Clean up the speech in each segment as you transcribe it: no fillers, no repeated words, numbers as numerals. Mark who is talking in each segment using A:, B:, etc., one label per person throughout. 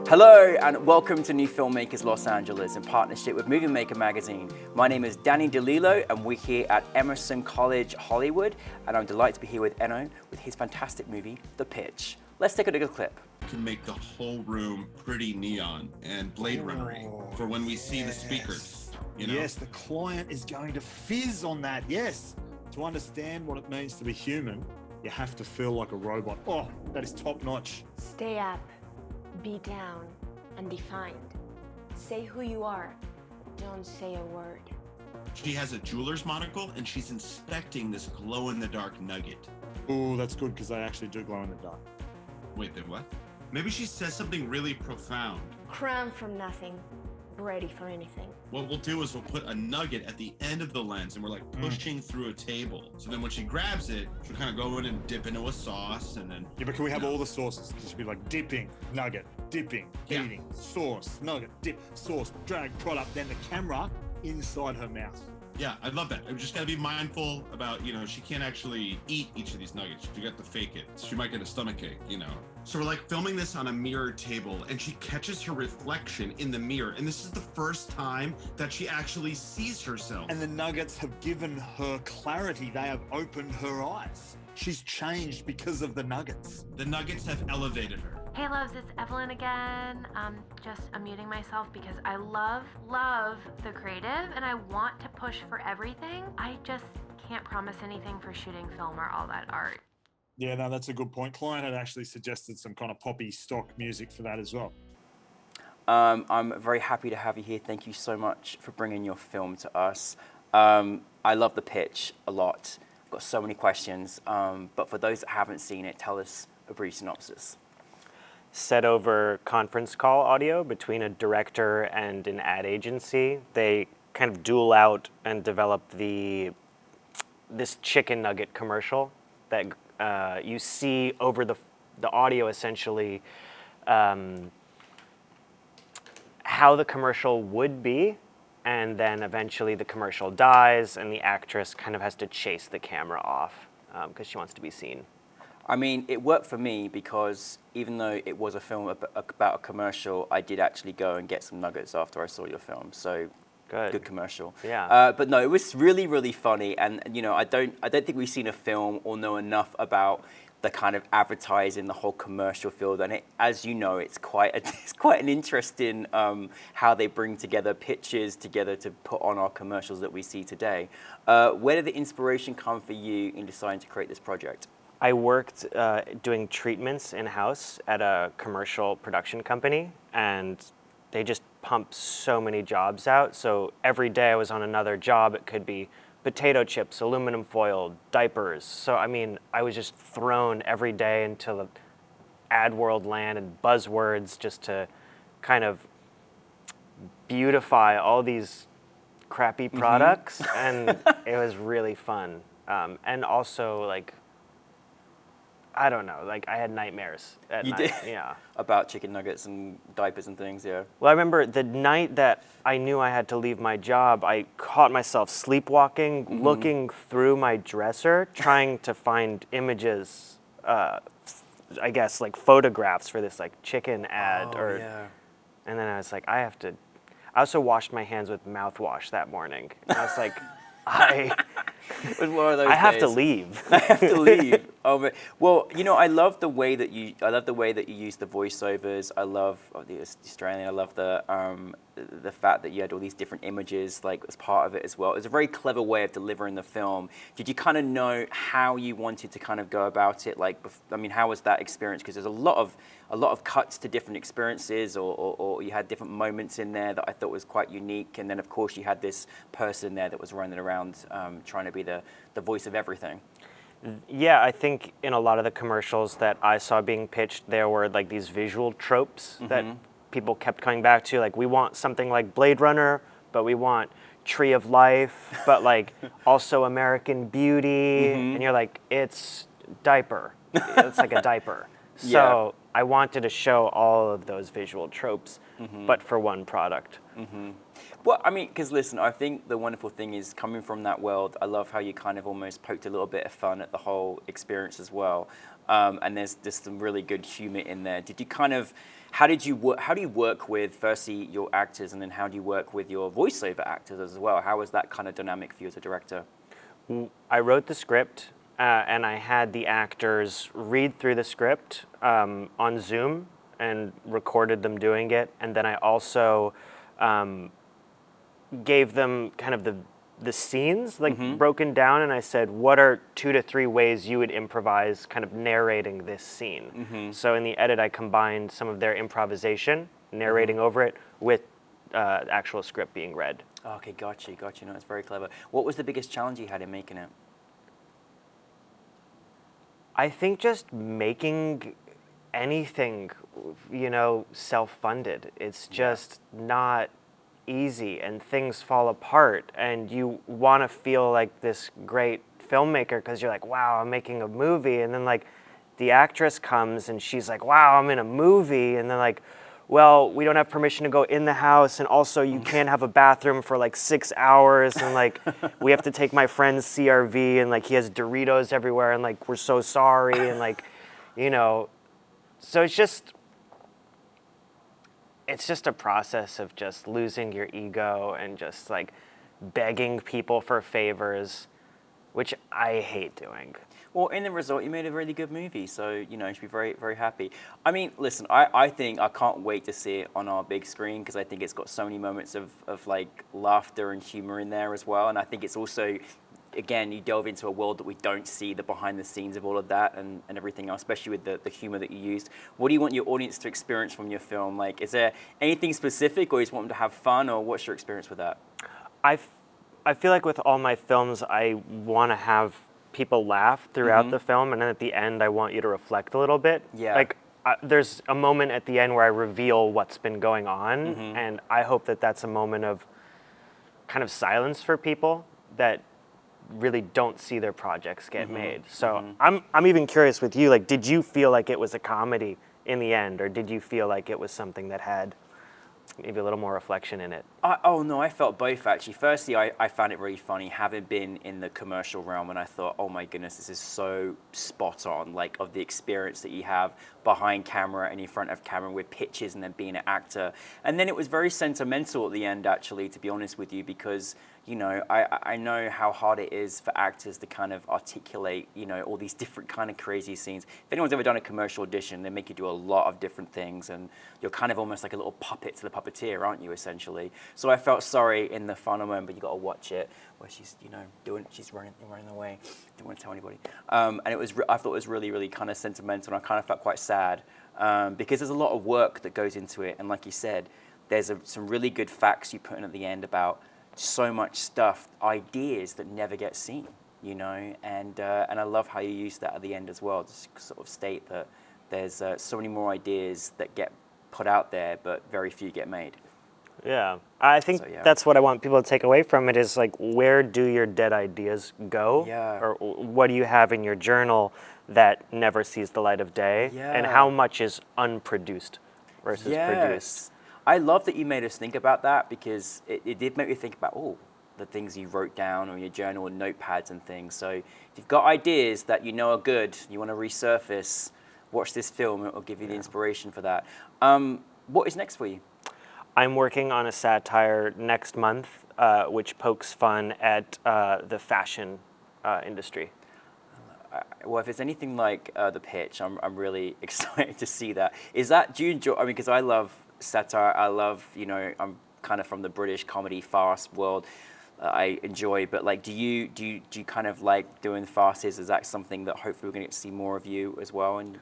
A: Hello and welcome to New Filmmakers Los Angeles in partnership with Movie Maker magazine. My name is Danny DeLillo and we're here at Emerson College, Hollywood, and I'm delighted to be here with Eno with his fantastic movie, The Pitch. Let's take a look at the clip.
B: Can make the whole room pretty neon and Blade Runner-y for when we see the speakers. You know?
C: Yes, the client is going to fizz on that, yes. To understand what it means to be human, you have to feel like a robot. Oh, that is top notch.
D: Stay up, be down, and defined. Say who you are, don't say a word.
B: She has a jeweler's monocle and she's inspecting this glow-in-the-dark nugget.
C: Oh, that's good because I actually do glow in the dark.
B: Wait, what? Maybe she says something really profound.
D: Cram from nothing, ready for anything.
B: What we'll do is we'll put a nugget at the end of the lens and we're like pushing through a table. So then when she grabs it, she'll kind of go in and dip into a sauce and then...
C: Yeah, but can we have all the sauces? It should be like dipping, nugget, dipping, eating, sauce, nugget, dip, sauce, drag, product, then the camera inside her mouth.
B: Yeah, I love that. I'm just gotta be mindful about, she can't actually eat each of these nuggets. You got to fake it. She might get a stomachache, So we're like filming this on a mirror table and she catches her reflection in the mirror. And this is the first time that she actually sees herself.
C: And the nuggets have given her clarity. They have opened her eyes. She's changed because of the nuggets.
B: The nuggets have elevated her.
E: Hey loves, it's Evelyn again. Just unmuting myself because I love the creative and I want to push for everything. I just can't promise anything for shooting film or all that art.
C: Yeah, no, that's a good point. Client had actually suggested some kind of poppy stock music for that as well.
A: I'm very happy to have you here. Thank you so much for bringing your film to us. I love The Pitch a lot. I've got so many questions, but for those that haven't seen it, tell us a brief synopsis.
F: Set over conference call audio between a director and an ad agency. They kind of duel out and develop this chicken nugget commercial that you see over the audio, essentially how the commercial would be, and then eventually the commercial dies and the actress kind of has to chase the camera off because she wants to be seen.
A: I mean, it worked for me because even though it was a film about a commercial, I did actually go and get some nuggets after I saw your film. So good commercial.
F: Yeah.
A: But no, it was really, really funny. And I don't think we've seen a film or know enough about the kind of advertising, the whole commercial field. And as you know, it's quite an interesting how they bring together pictures together to put on our commercials that we see today. Where did the inspiration come for you in deciding to create this project?
F: I worked doing treatments in-house at a commercial production company, and they just pump so many jobs out. So every day I was on another job. It could be potato chips, aluminum foil, diapers. So I mean, I was just thrown every day into the ad world land and buzzwords just to kind of beautify all these crappy products. And it was really fun. And also like, I don't know, like I had nightmares at night.
A: Did?
F: Yeah.
A: About chicken nuggets and diapers and things, yeah.
F: Well, I remember the night that I knew I had to leave my job, I caught myself sleepwalking, looking through my dresser, trying to find images, I guess like photographs for this like chicken ad.
A: Yeah.
F: And then I was like, I also washed my hands with mouthwash that morning. And I was like,
A: It was one of those
F: I have
A: days.
F: to leave.
A: I have to leave. Oh, but, well, I love the way that you use the voiceovers. I love the Australian. I love the fact that you had all these different images, like as part of it as well. It was a very clever way of delivering the film. Did you kind of know how you wanted to kind of go about it? Like, I mean, how was that experience? Because there's a lot of cuts to different experiences, or you had different moments in there that I thought was quite unique. And then, of course, you had this person there that was running around trying to be the voice of everything.
F: Yeah, I think in a lot of the commercials that I saw being pitched, there were like these visual tropes that people kept coming back to. Like, we want something like Blade Runner, but we want Tree of Life, but like also American Beauty. And you're like, it's diaper. It's like a diaper. So I wanted to show all of those visual tropes, but for one product.
A: Well, I mean, because listen, I think the wonderful thing is coming from that world, I love how you kind of almost poked a little bit of fun at the whole experience as well. And there's some really good humor in there. Did you kind of how do you work with, firstly, your actors, and then how do you work with your voiceover actors as well? How was that kind of dynamic for you as a director?
F: I wrote the script, and I had the actors read through the script on Zoom and recorded them doing it. And then I also gave them kind of the scenes, like broken down, and I said, what are 2 to 3 ways you would improvise kind of narrating this scene? So in the edit, I combined some of their improvisation, narrating over it, with actual script being read.
A: Okay, got you. No, it's very clever. What was the biggest challenge you had in making it?
F: I think just making anything, self-funded. It's just not easy, and things fall apart, and you want to feel like this great filmmaker because you're like, wow, I'm making a movie, and then like the actress comes and she's like, wow, I'm in a movie, and then like, well, we don't have permission to go in the house, and also you can't have a bathroom for like 6 hours, and like we have to take my friend's CRV, and like he has Doritos everywhere, and like we're so sorry, and like, so it's just a process of just losing your ego and just like begging people for favors, which I hate doing.
A: Well, in the result, you made a really good movie, so you should be very, very happy. I mean, listen, I think I can't wait to see it on our big screen because I think it's got so many moments of like laughter and humor in there as well, and I think it's also, again, you delve into a world that we don't see, the behind the scenes of all of that and everything else, especially with the humor that you used. What do you want your audience to experience from your film? Like, is there anything specific, or you just want them to have fun, or what's your experience with that?
F: I feel like with all my films, I want to have people laugh throughout the film, and then at the end, I want you to reflect a little bit.
A: Yeah.
F: Like, there's a moment at the end where I reveal what's been going on, and I hope that that's a moment of kind of silence for people that really don't see their projects get made. So I'm even curious with you, like, did you feel like it was a comedy in the end, or did you feel like it was something that had maybe a little more reflection in it?
A: Oh no, I felt both actually. Firstly, I found it really funny having been in the commercial realm, and I thought, oh my goodness, this is so spot on, like of the experience that you have behind camera and in front of camera with pitches and then being an actor. And then it was very sentimental at the end, actually, to be honest with you, because I know how hard it is for actors to kind of articulate, all these different kind of crazy scenes. If anyone's ever done a commercial audition, they make you do a lot of different things, and you're kind of almost like a little puppet to the puppeteer, aren't you, essentially? So I felt sorry in the final moment, but you got to watch it where she's, she's running away. Didn't want to tell anybody. And I thought it was really, really kind of sentimental, and I kind of felt quite sad because there's a lot of work that goes into it, and like you said, there's some really good facts you put in at the end about so much stuff, ideas that never get seen, and I love how you use that at the end as well, to sort of state that there's so many more ideas that get put out there, but very few get made.
F: Yeah, I think that's what I want people to take away from it is like, where do your dead ideas go?
A: Yeah.
F: Or what do you have in your journal that never sees the light of day?
A: Yeah.
F: And how much is unproduced versus produced?
A: I love that you made us think about that, because it did make me think about the things you wrote down on your journal and notepads and things. So if you've got ideas that are good, you want to resurface, watch this film. It will give you the inspiration for that. What is next for you?
F: I'm working on a satire next month, which pokes fun at the fashion industry.
A: Well, if it's anything like the pitch, I'm really excited to see that. Do you enjoy? I mean, because I love satire. I love, I'm kind of from the British comedy farce world. I enjoy, but like, do you kind of like doing farces? Is that something that hopefully we're going to get to see more of you as well in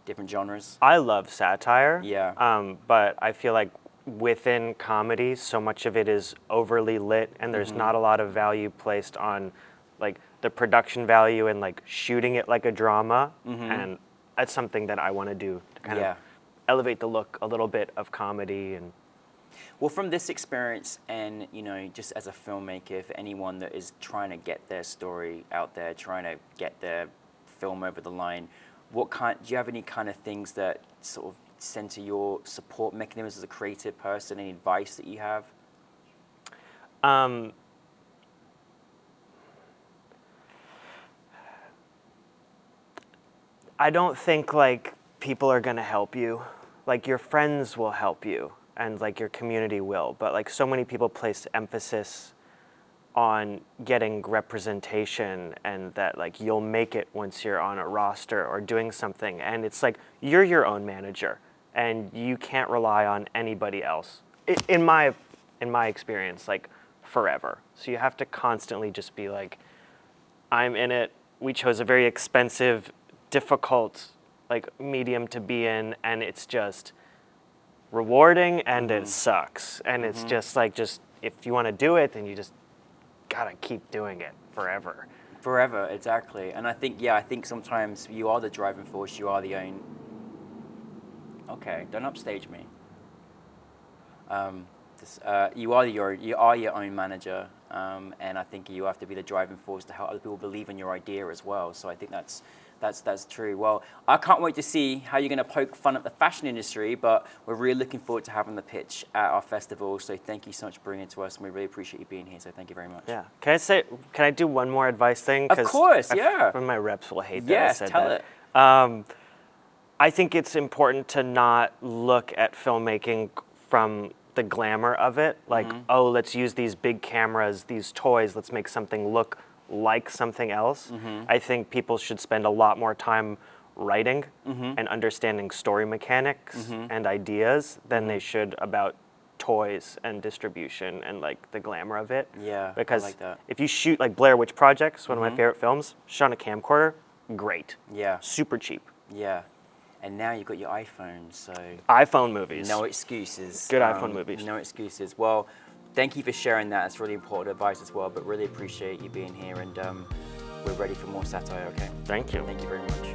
A: different genres?
F: I love satire.
A: Yeah.
F: But I feel like within comedy, so much of it is overly lit, and there's not a lot of value placed on like the production value and like shooting it like a drama. And that's something that I want to do to kind of elevate the look a little bit of comedy. And
A: well, from this experience, and just as a filmmaker, for anyone that is trying to get their story out there, trying to get their film over the line, do you have any kind of things that sort of center your support mechanisms as a creative person? Any advice that you have?
F: I don't think like people are gonna help you like your friends will help you and like your community will, but like so many people place emphasis on getting representation and that like you'll make it once you're on a roster or doing something, and it's like you're your own manager and you can't rely on anybody else in my experience, like forever. So you have to constantly just be like, I'm in it. We chose a very expensive, difficult like medium to be in, and it's just rewarding and it sucks, and it's just like, just if you want to do it, then you just gotta keep doing it forever.
A: Forever, exactly. And I think sometimes you are the driving force. You are the own. Okay, don't upstage me. You are your own manager, and I think you have to be the driving force to help other people believe in your idea as well. So I think that's true. Well, I can't wait to see how you're going to poke fun at the fashion industry, but we're really looking forward to having the pitch at our festival. So thank you so much for bringing it to us, and we really appreciate you being here. So thank you very much.
F: Yeah. Can I do one more advice thing?
A: Of course, yeah.
F: My reps will hate that
A: Yes,
F: I said
A: tell
F: that.
A: it.
F: I think it's important to not look at filmmaking from the glamour of it. Like, oh, let's use these big cameras, these toys, let's make something look like something else. I think people should spend a lot more time writing and understanding story mechanics and ideas than they should about toys and distribution and like the glamour of it.
A: Yeah,
F: because
A: I like that.
F: if you shoot like Blair Witch Projects, one of my favorite films, shot on a camcorder, great.
A: Yeah.
F: Super cheap.
A: Yeah. And now you've got your iPhone, so
F: iPhone movies.
A: no excuses.
F: Good iPhone movies.
A: No excuses. Well, thank you for sharing that. It's really important advice as well, but really appreciate you being here, and we're ready for more satire, okay?
F: Thank you.
A: Thank you very much.